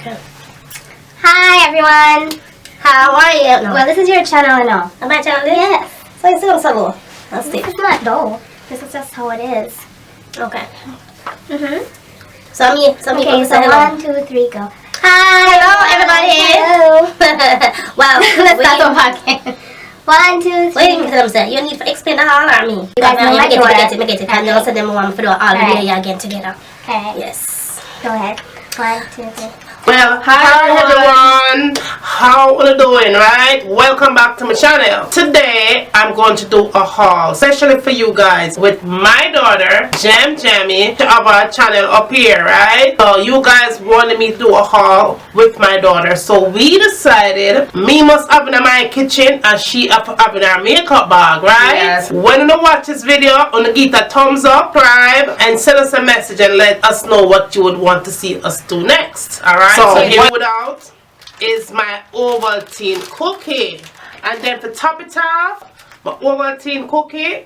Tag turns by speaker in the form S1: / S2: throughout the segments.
S1: Hi everyone!
S2: How are you? No.
S1: Well, this is your channel, no?
S2: My channel?
S1: Yes.
S2: So it's still solo.
S1: This is not though. This is just how it is.
S2: Okay.
S1: Some
S2: people
S1: okay, so
S2: say hello.
S1: 1, 2, 3, go.
S2: Hi! Hello everybody!
S1: Hello!
S2: Wow.
S1: Let's start the podcast. 1, 2, 3.
S2: Wait, you need to explain the whole army.
S1: You guys know my daughter.
S2: I get it. And also them one for all the video again together.
S1: Okay.
S2: Yes.
S1: Go ahead. 1, 2, 3.
S3: Well, hi everyone, how are you doing, right? Welcome back to my channel. Today I'm going to do a haul, especially for you guys, with my daughter JAMJAMIEI to our channel up here, right? So you guys wanted me to do a haul with my daughter, so we decided me must have in my kitchen and she have in our makeup bag, right?
S2: Yes.
S3: When you watch this video, give a thumbs up, subscribe, and send us a message and let us know what you would want to see us do next. Alright, so here without is my Ovaltine cookie, and then to top it off, my Ovaltine cookie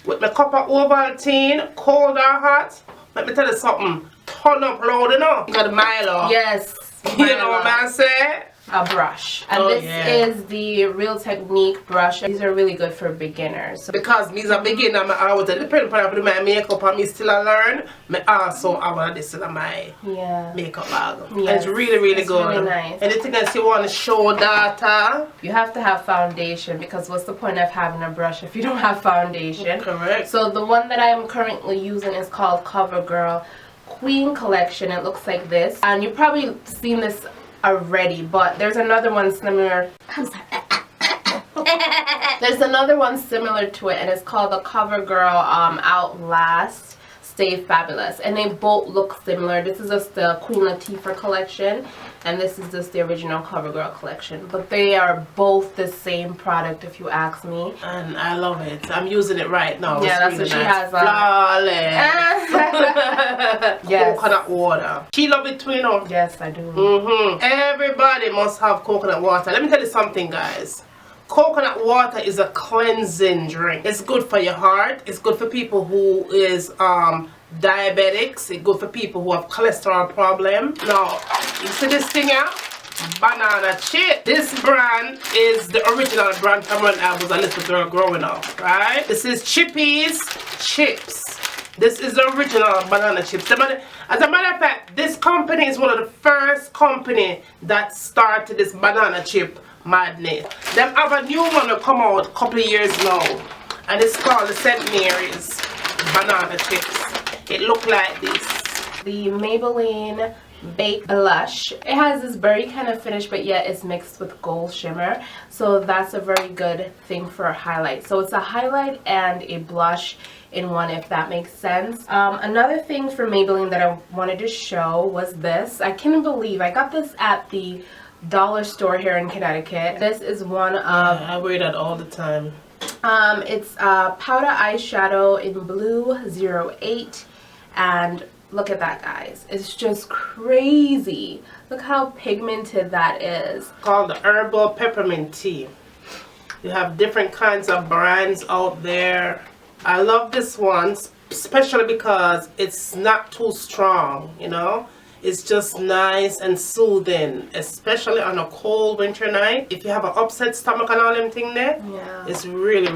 S3: with my cup of Ovaltine, cold or hot. Let me tell you something, turn up loud enough. You got the Milo.
S4: Yes.
S3: You know what I'm saying?
S4: A brush, and this is the Real Technique brush. These are really good for beginners.
S3: Because me's a beginner, I always depend on my makeup and me still learn. Me also I want this in my makeup bag.
S4: Yes.
S3: It's really good.
S4: Really nice.
S3: Anything else you want to show data?
S4: You have to have foundation, because what's the point of having a brush if you don't have foundation?
S3: Correct.
S4: So the one that I'm currently using is called CoverGirl Queen Collection. It looks like this, and you've probably seen this already, but there's another one similar.
S1: I'm sorry.
S4: There's another one similar to it, and it's called the CoverGirl Outlast Stay Fabulous, and they both look similar. This is just the Queen Latifah collection, and this is just the original CoverGirl collection, but they are both the same product if you ask me.
S3: And I love it. I'm using it right now.
S4: Yeah,
S3: it's
S4: that's
S3: really
S4: what
S3: nice.
S4: she has
S3: Flawless.
S4: Yes.
S3: Coconut water. She love it too, you know.
S4: Yes, I do.
S3: Everybody must have coconut water. Let me tell you something, guys. Coconut water is a cleansing drink. It's good for your heart. It's good for people who is diabetics. It's good for people who have cholesterol problem. Now, you see this thing here? Banana chip. This brand is the original brand from when I was a little girl growing up, right? This is Chippy's Chips. This is the original banana chips. As a matter of fact, this company is one of the first company that started this banana chip madness. Them have a new one that come out a couple of years now, and it's called the St. Mary's banana chips. It look like this.
S4: The Maybelline Baked Lush. It has this berry kind of finish, but yet it's mixed with gold shimmer, so that's a very good thing for a highlight. So it's a highlight and a blush in one, if that makes sense. Another thing for Maybelline that I wanted to show was this. I can't believe I got this at the dollar store here in Connecticut. This is one of
S3: I wear that all the time.
S4: It's powder eyeshadow in blue 08, and look at that, guys. It's just crazy. Look how pigmented that is.
S3: Called the Herbal Peppermint Tea. You have different kinds of brands out there. I love this one, especially because it's not too strong, you know. It's just nice and soothing, especially on a cold winter night. If you have an upset stomach and all them thing there, it's really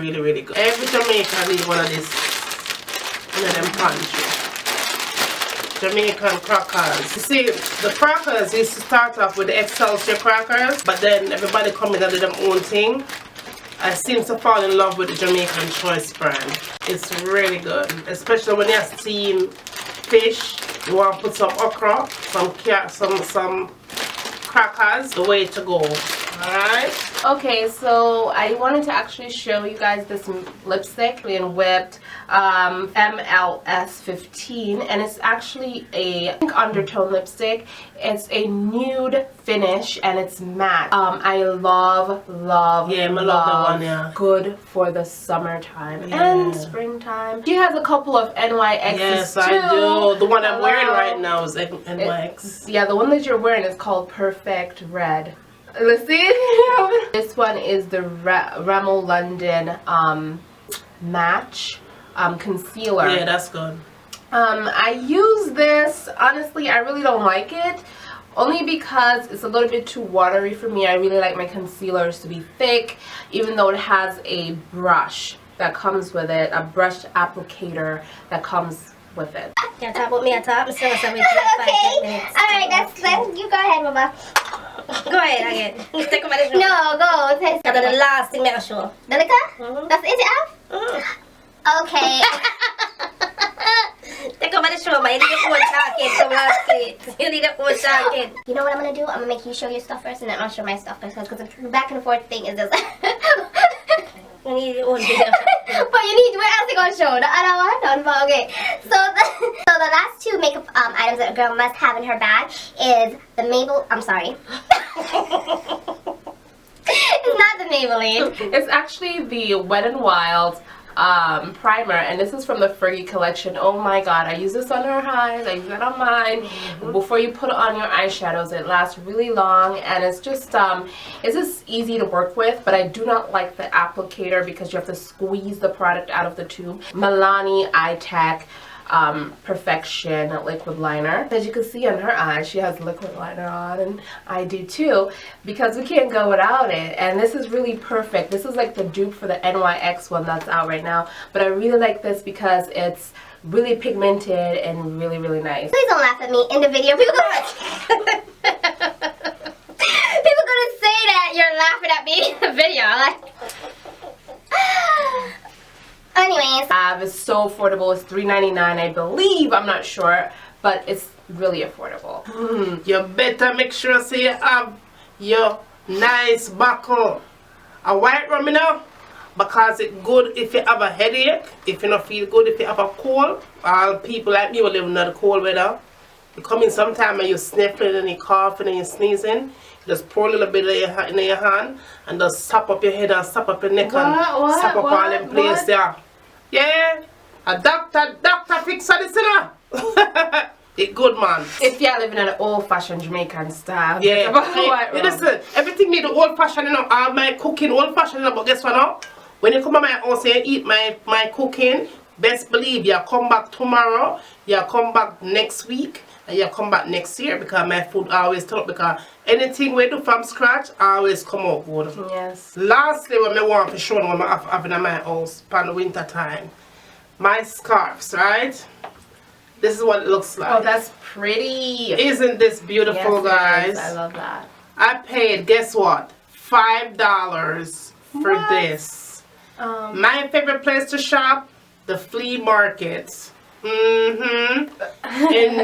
S3: good. Every Jamaican need one of this in them pantry. Jamaican crackers. You see, the crackers used to start off with the Excelsior crackers, but then everybody come in and do their own thing. I seem to fall in love with the Jamaican Choice brand. It's really good, especially when you steam fish. You want to put some okra, some crackers, the way to go. Alright?
S4: Okay, so I wanted to actually show you guys this lipstick in Whipped MLS 15, and it's actually a pink undertone lipstick. It's a nude finish and it's matte. I love
S3: that one, yeah.
S4: Good for the summertime and springtime. She has a couple of NYXs.
S3: Yes,
S4: too.
S3: I do. The one I'm wearing right now is NYX.
S4: Yeah, the one that you're wearing is called Perfect Red. Let's see. This one is the Rimmel London Match concealer.
S3: Yeah, that's good.
S4: I use this, honestly, I really don't like it. only because it's a little bit too watery for me. I really like my concealers to be thick, even though it has a brush that comes with it, a brush applicator that comes with it.
S2: Yeah, talk about me at top. I'm still going to
S1: Okay. Alright, that's you go ahead, Mama.
S2: Go ahead again. Take about this.
S1: No, go. Taste
S2: That's the last thing I show.
S1: Dalika? That's it, Al? Okay.
S2: Take about the show, but you need a whole jacket to last it. You need a whole jacket.
S1: You know what I'm gonna do? I'm gonna make you show your stuff first, and then I'll show my stuff first. Because the back and forth thing is just.
S2: You need a whole video.
S1: But you need. Where else you gonna show? The other one? No, but okay. So the last two makeup items that a girl must have in her bag is the Mabel. I'm sorry. It's not the Maybelline.
S4: It's actually the Wet n Wild primer, and this is from the Fergie collection. Oh my god, I use this on her eyes, I use it on mine. Before you put it on your eyeshadows, it lasts really long, and it's just easy to work with, but I do not like the applicator because you have to squeeze the product out of the tube. Milani Eye Tech Perfection liquid liner. As you can see on her eyes, she has liquid liner on, and I do too, because we can't go without it. And this is really perfect. This is like the dupe for the NYX one that's out right now, but I really like this because it's really pigmented and really, really nice.
S1: Please don't laugh at me in the video. People gonna say that you're laughing at me in the video. Like. Anyways.
S4: It's so affordable. It's $3.99, I believe. I'm not sure, but it's really affordable.
S3: You better make sure so you have your nice buckle. A white rum, you know, because it's good if you have a headache, if you don't feel good, if you have a cold. All people like me who live in the cold weather. You come in sometime and you're sniffling and you're coughing and you're sneezing. Just pour a little bit in your hand and just sap up your head and sap up your neck and sap up all them place there. Yeah, a doctor fix this, you know. It's good, man.
S4: If you're living in an old-fashioned Jamaican style.
S3: Yeah, listen, everything need the old-fashioned, you know. All my cooking old-fashioned, you know, but guess what now? When you come to my house and you eat my cooking, best believe you come back tomorrow, you come back next week, and you come back next year, because my food always turn up, because anything we do from scratch always come out good.
S4: Yes.
S3: Lastly, what I want to show you what I have in my house for the winter time, my scarves, right? This is what it looks like.
S4: Oh, that's pretty.
S3: Isn't this beautiful,
S4: yes,
S3: guys?
S4: I love that.
S3: I paid, guess what? $5 for this. My favorite place to shop, the flea market. In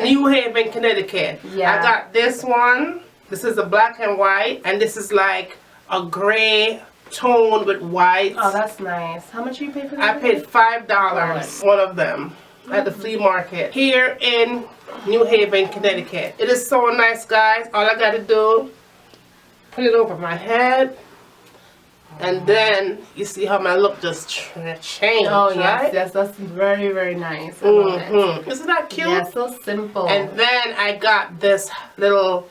S3: New Haven, Connecticut.
S4: Yeah.
S3: I got this one. This is a black and white, and this is like a gray tone with white.
S4: Oh, that's nice. How much you pay for that?
S3: I paid $5, one of them, at the flea market here in New Haven, Connecticut. It is so nice, guys. All I gotta do, put it over my head, and then you see how my look just changed.
S4: Oh yes,
S3: right?
S4: yes, that's very, very nice. I love it.
S3: Isn't that cute?
S4: Yeah, so simple.
S3: And then I got this little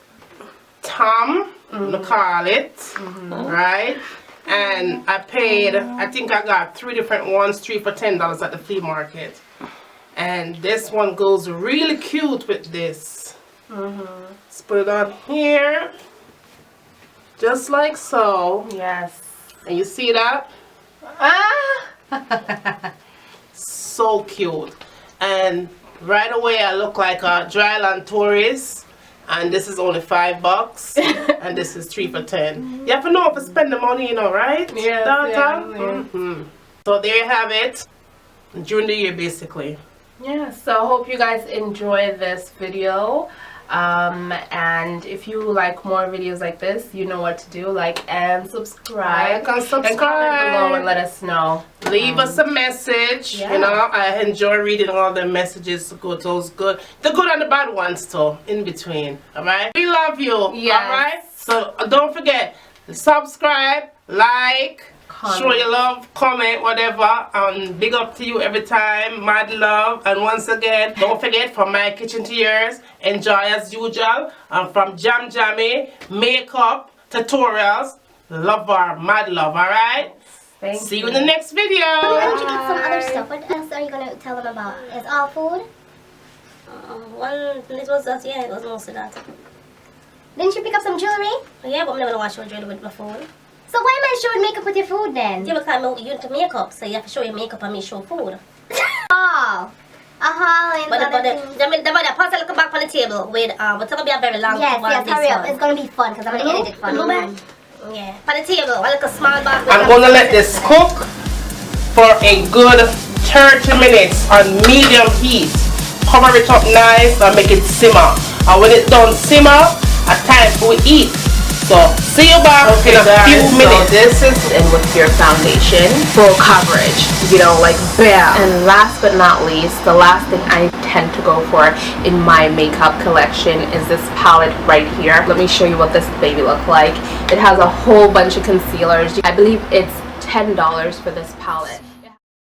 S3: Tom, we call it, right? And I paid, I think I got 3 different ones, 3 for $10 at the flea market. And this one goes really cute with this. Let's put it on here, just like so.
S4: Yes.
S3: And you see that?
S4: Ah!
S3: So cute. And right away I look like a dryland tourist. And this is only $5. And this is 3 for $10. You have to know if to spend the money, you know, right?
S4: Yes,
S3: Downtown? So there you have it. During the year, basically.
S4: Yeah, so I hope you guys enjoy this video. And if you like more videos like this, you know what to do. Like and subscribe.
S3: Like and subscribe.
S4: And comment below and let us know.
S3: Leave us a message.
S4: Yeah.
S3: You know, I enjoy reading all the messages. Those good, the good and the bad ones too, in between. Alright? We love you.
S4: Yes.
S3: Alright? So don't forget, subscribe, like, show your love, comment, whatever. Big up to you every time. Mad love. And once again, don't forget, from my kitchen to yours, enjoy as usual. And from JAMJAMIEI, makeup, tutorials, love our mad love, alright? See you in the next video.
S1: Why don't you get some other stuff? What else are you going to tell them about? It's all food?
S2: Well, it was that, yeah, it was mostly that.
S1: Didn't you pick up some jewelry?
S2: Yeah, but I'm never watch your jewelry with my phone.
S1: So why am I showing makeup with your food then?
S2: Yeah, because you into makeup, so you have to show your makeup and me show food.
S1: Oh. And
S2: But the pass a little back on the table with it's gonna be a very long
S1: yes,
S2: one.
S1: hurry up. It's gonna be fun because I'm gonna edit it fun.
S2: Yeah, on the table, a little small bag.
S3: I'm gonna let this cook for a good 30 minutes on medium heat. Cover it up nice and make it simmer. And when it's done simmer, a time for we eat. So see you back in a few minutes.
S4: So this is in with your foundation, full coverage, you know, like bam. And last but not least, the last thing I tend to go for in my makeup collection is this palette right here. Let me show you what this baby looks like. It has a whole bunch of concealers. I believe it's $10 for this palette.